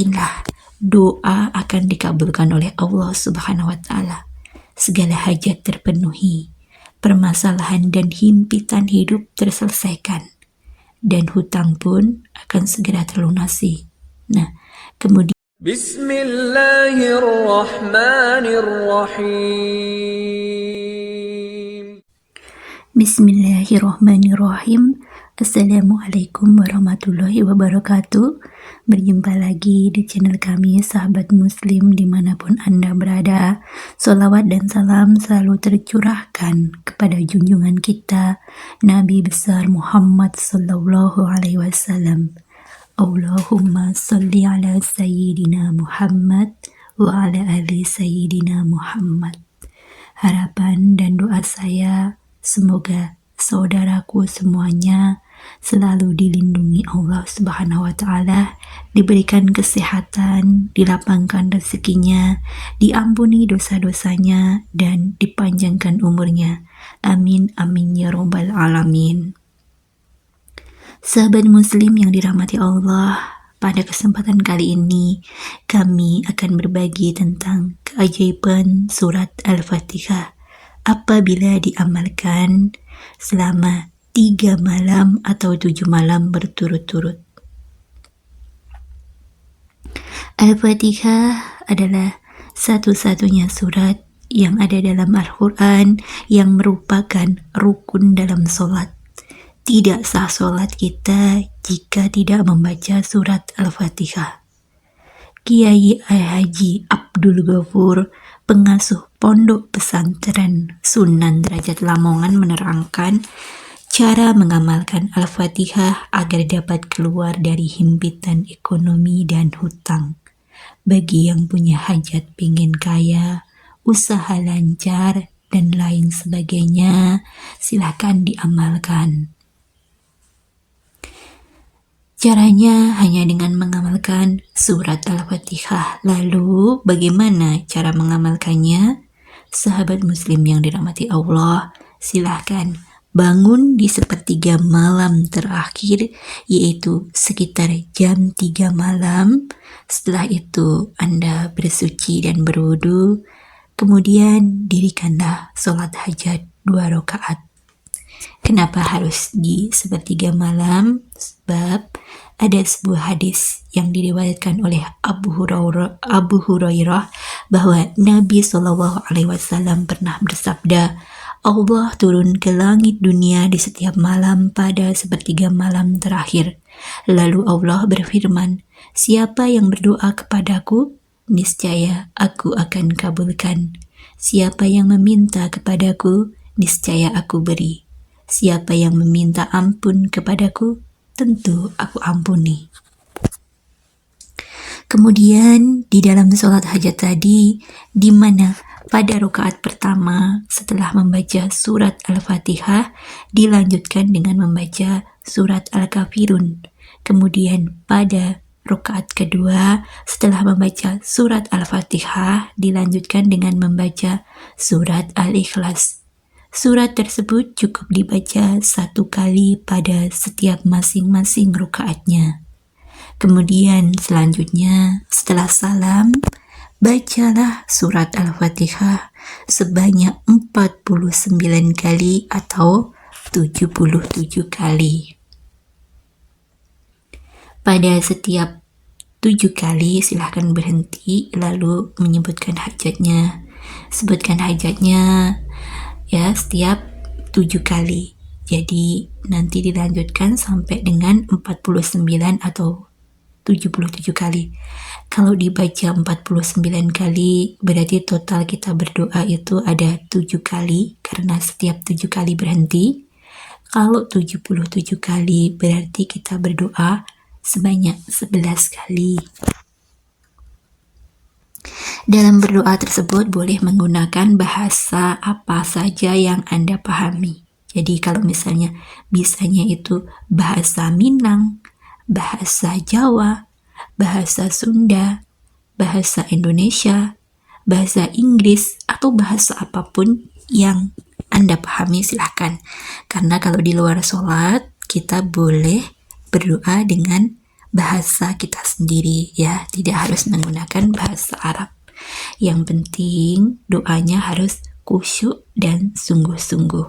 Inilah doa akan dikabulkan oleh Allah Subhanahu wa Ta'ala. Segala hajat terpenuhi, permasalahan dan himpitan hidup terselesaikan, dan hutang pun akan segera terlunasi. Nah, kemudian Bismillahirrahmanirrahim. Bismillahirrahmanirrahim. Assalamualaikum warahmatullahi wabarakatuh. Berjumpa lagi di channel kami, sahabat muslim dimanapun Anda berada. Sholawat dan salam selalu tercurahkan kepada junjungan kita, Nabi besar Muhammad sallallahu alaihi wasallam. Allahumma salli ala Sayyidina Muhammad wa ala ali Sayyidina Muhammad. Harapan dan doa saya, semoga saudaraku semuanya selalu dilindungi Allah Subhanahu wa Ta'ala, diberikan kesehatan, dilapangkan rezekinya, diampuni dosa-dosanya, dan dipanjangkan umurnya. Amin, amin ya robbal alamin. Sahabat muslim yang dirahmati Allah, pada kesempatan kali ini kami akan berbagi tentang keajaiban surat Al-Fatihah apabila diamalkan selama 3 malam atau 7 malam berturut-turut. Al-Fatihah adalah satu-satunya surat yang ada dalam Al-Quran yang merupakan rukun dalam sholat. Tidak sah sholat kita jika tidak membaca surat Al-Fatihah. Kiai Haji Abdul Ghafur, pengasuh Pondok Pesantren Sunan Derajat Lamongan, menerangkan cara mengamalkan Al-Fatihah agar dapat keluar dari himpitan ekonomi dan hutang. Bagi yang punya hajat pingin kaya, usaha lancar, dan lain sebagainya, silahkan diamalkan. Caranya hanya dengan mengamalkan surat Al-Fatihah. Lalu bagaimana cara mengamalkannya? Sahabat muslim yang dirahmati Allah, silahkan bangun di sepertiga malam terakhir, yaitu sekitar jam 3 malam. Setelah itu Anda bersuci dan berwudu, kemudian dirikanlah sholat hajat 2 rakaat. Kenapa harus di sepertiga malam? Sebab ada sebuah hadis yang diriwayatkan oleh Abu Hurairah bahwa Nabi SAW pernah bersabda, Allah turun ke langit dunia di setiap malam pada sepertiga malam terakhir. Lalu Allah berfirman, siapa yang berdoa kepadaku, niscaya aku akan kabulkan. Siapa yang meminta kepadaku, niscaya aku beri. Siapa yang meminta ampun kepadaku, tentu aku ampuni. Kemudian di dalam sholat hajat tadi, di mana pada rakaat pertama setelah membaca surat Al-Fatihah dilanjutkan dengan membaca surat Al-Kafirun. Kemudian pada rakaat kedua setelah membaca surat Al-Fatihah dilanjutkan dengan membaca surat Al-Ikhlas. Surat tersebut cukup dibaca 1 kali pada setiap masing-masing rakaatnya. Kemudian selanjutnya setelah salam, bacalah surat Al-Fatihah sebanyak 49 kali atau 77 kali. Pada setiap 7 kali silahkan berhenti lalu menyebutkan hajatnya. Sebutkan hajatnya ya setiap 7 kali. Jadi nanti dilanjutkan sampai dengan 49 atau 77 kali. Kalau dibaca 49 kali berarti total kita berdoa itu ada 7 kali karena setiap 7 kali berhenti. Kalau 77 kali berarti kita berdoa sebanyak 11 kali. Dalam berdoa tersebut boleh menggunakan bahasa apa saja yang Anda pahami. Jadi kalau misalnya bisanya itu bahasa Minang, bahasa Jawa, bahasa Sunda, bahasa Indonesia, bahasa Inggris, atau bahasa apapun yang Anda pahami silahkan. Karena kalau di luar sholat kita boleh berdoa dengan bahasa kita sendiri ya, tidak harus menggunakan bahasa Arab. Yang penting doanya harus khusyuk dan sungguh-sungguh,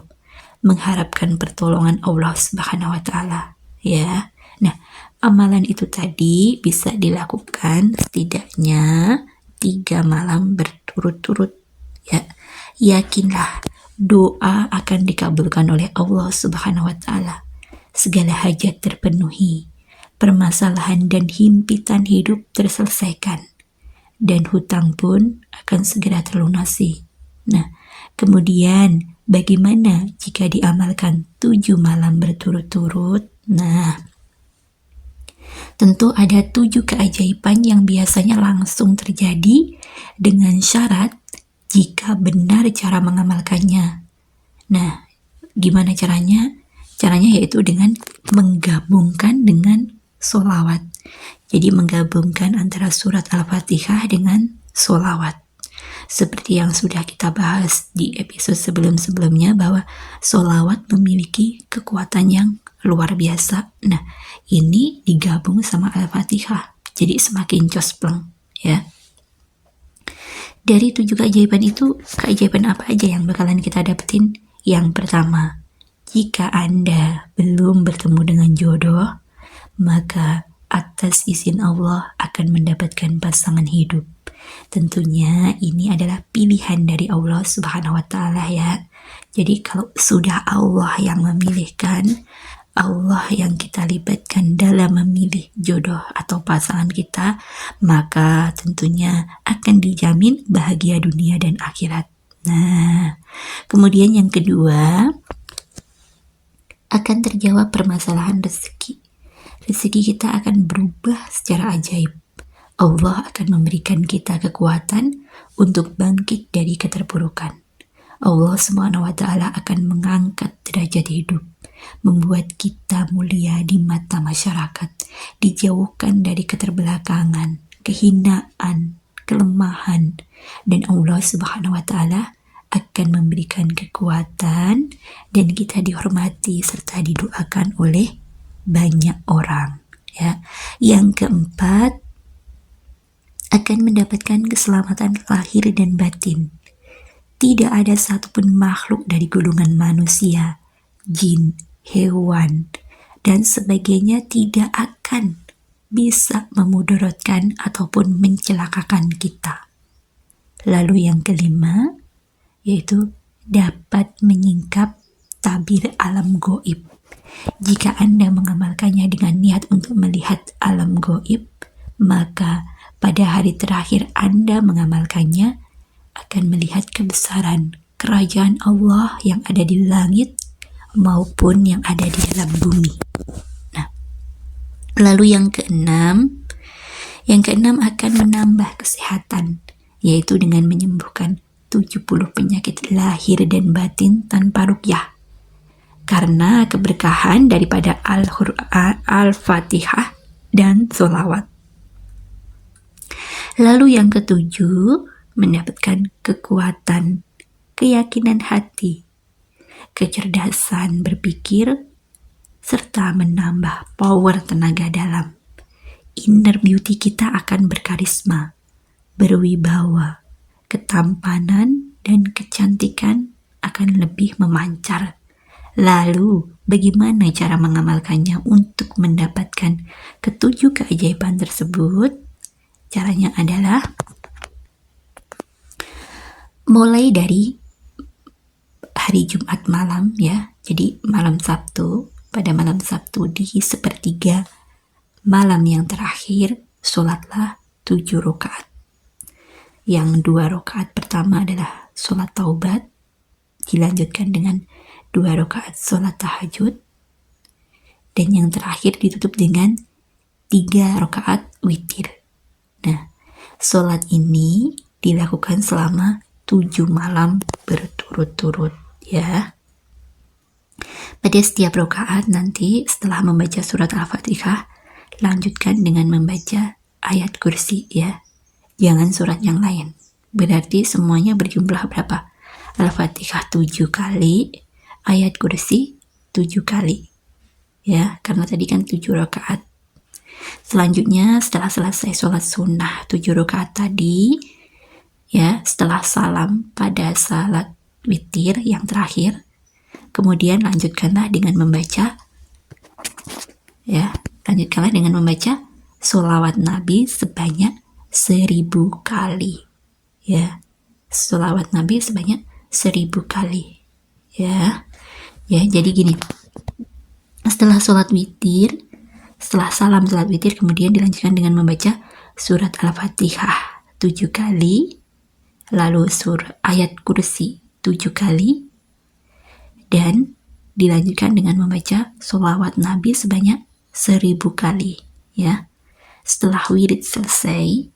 mengharapkan pertolongan Allah Subhanahu wa taala ya. Nah, amalan itu tadi bisa dilakukan setidaknya 3 malam berturut-turut ya. Yakinlah doa akan dikabulkan oleh Allah Subhanahu wa taala. Segala hajat terpenuhi, permasalahan dan himpitan hidup terselesaikan, dan hutang pun akan segera terlunasi. Nah, kemudian bagaimana jika diamalkan 7 malam berturut-turut? Nah, tentu ada 7 keajaiban yang biasanya langsung terjadi dengan syarat jika benar cara mengamalkannya. Nah, gimana caranya? Caranya yaitu dengan menggabungkan dengan sholawat. Jadi menggabungkan antara surat Al-Fatihah dengan sholawat. Seperti yang sudah kita bahas di episode sebelum-sebelumnya bahwa sholawat memiliki kekuatan yang luar biasa. Nah, ini digabung sama Al-Fatihah. Jadi semakin cospleng ya. Dari 7 keajaiban itu, keajaiban apa aja yang bakalan kita dapetin? Yang pertama, jika Anda belum bertemu dengan jodoh, maka atas izin Allah akan mendapatkan pasangan hidup. Tentunya ini adalah pilihan dari Allah Subhanahu wa taala ya. Jadi kalau sudah Allah yang memilihkan, Allah yang kita libatkan dalam memilih jodoh atau pasangan kita, maka tentunya akan dijamin bahagia dunia dan akhirat. Nah, kemudian yang kedua, akan terjawab permasalahan rezeki. Rezeki kita akan berubah secara ajaib. Allah akan memberikan kita kekuatan untuk bangkit dari keterpurukan. Allah SWT akan mengangkat derajat hidup, membuat kita mulia di mata masyarakat, dijauhkan dari keterbelakangan, kehinaan, kelemahan, dan Allah SWT akan memberikan kekuatan dan kita dihormati serta didoakan oleh banyak orang ya. Yang keempat, akan mendapatkan keselamatan lahir dan batin. Tidak ada satupun makhluk dari golongan manusia, jin, hewan, dan sebagainya tidak akan bisa memudaratkan ataupun mencelakakan kita. Lalu yang kelima, yaitu dapat menyingkap tabir alam goib. Jika Anda mengamalkannya dengan niat untuk melihat alam goib, maka pada hari terakhir Anda mengamalkannya akan melihat kebesaran kerajaan Allah yang ada di langit maupun yang ada di dalam bumi. Nah, lalu yang keenam akan menambah kesehatan, yaitu dengan menyembuhkan 70 penyakit lahir dan batin tanpa ruqyah. Karena keberkahan daripada Al-Quran, Al-Fatihah, dan sholawat. Lalu yang ketujuh, mendapatkan kekuatan, keyakinan hati, kecerdasan berpikir, serta menambah power tenaga dalam. Inner beauty kita akan berkarisma, berwibawa, ketampanan dan kecantikan akan lebih memancar. Lalu, bagaimana cara mengamalkannya untuk mendapatkan ketujuh keajaiban tersebut? Caranya adalah mulai dari hari Jumat malam ya. Jadi malam Sabtu, pada malam Sabtu di sepertiga malam yang terakhir, sholatlah 7 rakaat. Yang 2 rakaat pertama adalah sholat taubat, dilanjutkan dengan 2 rakaat sholat tahajud, dan yang terakhir ditutup dengan 3 rakaat witir. Nah, sholat ini dilakukan selama 7 malam berturut-turut ya. Pada setiap rakaat nanti setelah membaca surat Al-Fatihah, lanjutkan dengan membaca ayat kursi ya. Jangan surat yang lain. Berarti semuanya berjumlah berapa? Al-Fatihah 7 kali, ayat kursi 7 kali. Ya, karena tadi kan 7 rakaat. Selanjutnya setelah selesai sholat sunnah 7 rakaat tadi, ya, setelah salam pada salat witir yang terakhir, kemudian lanjutkanlah dengan membaca sholawat Nabi sebanyak 1000 kali, ya, sholawat Nabi sebanyak 1000 kali, ya. Jadi gini, setelah sholat witir, setelah salam sholat witir, kemudian dilanjutkan dengan membaca surat Al-Fatihah 7 kali, lalu ayat kursi 7 kali, dan dilanjutkan dengan membaca sholawat Nabi sebanyak 1000 kali, ya. Setelah wirid selesai,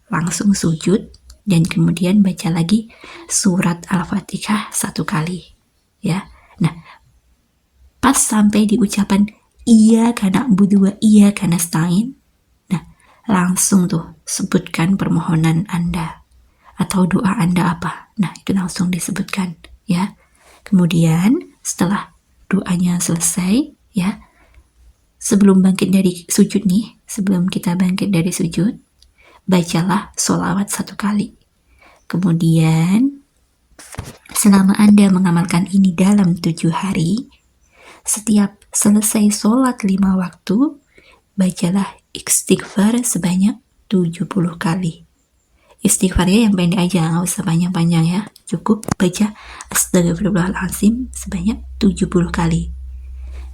langsung sujud, dan kemudian baca lagi surat Al-Fatihah 1 kali, ya. Nah, pas sampai di ucapan iyyaka na'budu wa iyyaka nasta'in, nah, langsung tuh sebutkan permohonan Anda atau doa Anda apa. Nah, itu langsung disebutkan, ya. Kemudian setelah doanya selesai, ya, sebelum kita bangkit dari sujud, bacalah sholawat 1 kali. Kemudian selama Anda mengamalkan ini dalam 7 hari, setiap selesai sholat 5 waktu, bacalah istighfar sebanyak 70 kali. Istighfarnya yang pendek aja, nggak usah panjang-panjang, ya. Cukup baca astagfirullahaladzim sebanyak 70 kali.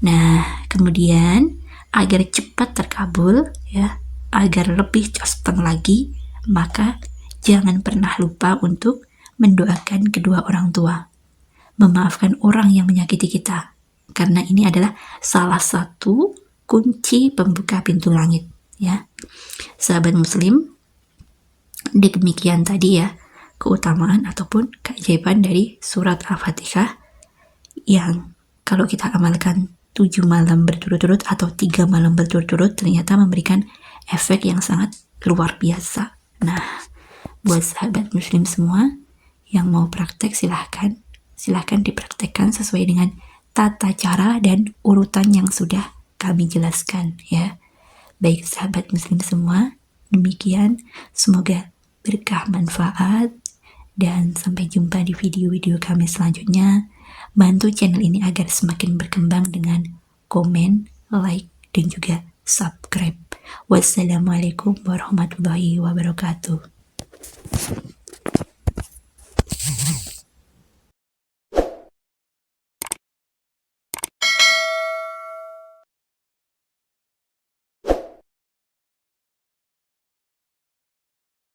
Nah, kemudian agar cepat terkabul, ya, agar lebih cepat lagi, maka jangan pernah lupa untuk mendoakan kedua orang tua, memaafkan orang yang menyakiti kita, karena ini adalah salah satu kunci pembuka pintu langit, ya. Sahabat muslim, demikian tadi, ya, keutamaan ataupun keajaiban dari surat Al-Fatihah yang kalau kita amalkan 7 malam berturut-turut atau 3 malam berturut-turut ternyata memberikan efek yang sangat luar biasa. Nah, buat sahabat muslim semua yang mau praktek, silahkan dipraktekkan sesuai dengan tata cara dan urutan yang sudah kami jelaskan, ya. Baik sahabat muslim semua, demikian, semoga berkah manfaat, dan sampai jumpa di video-video kami selanjutnya. Bantu channel ini agar semakin berkembang dengan komen, like, dan juga subscribe. Wassalamualaikum warahmatullahi wabarakatuh.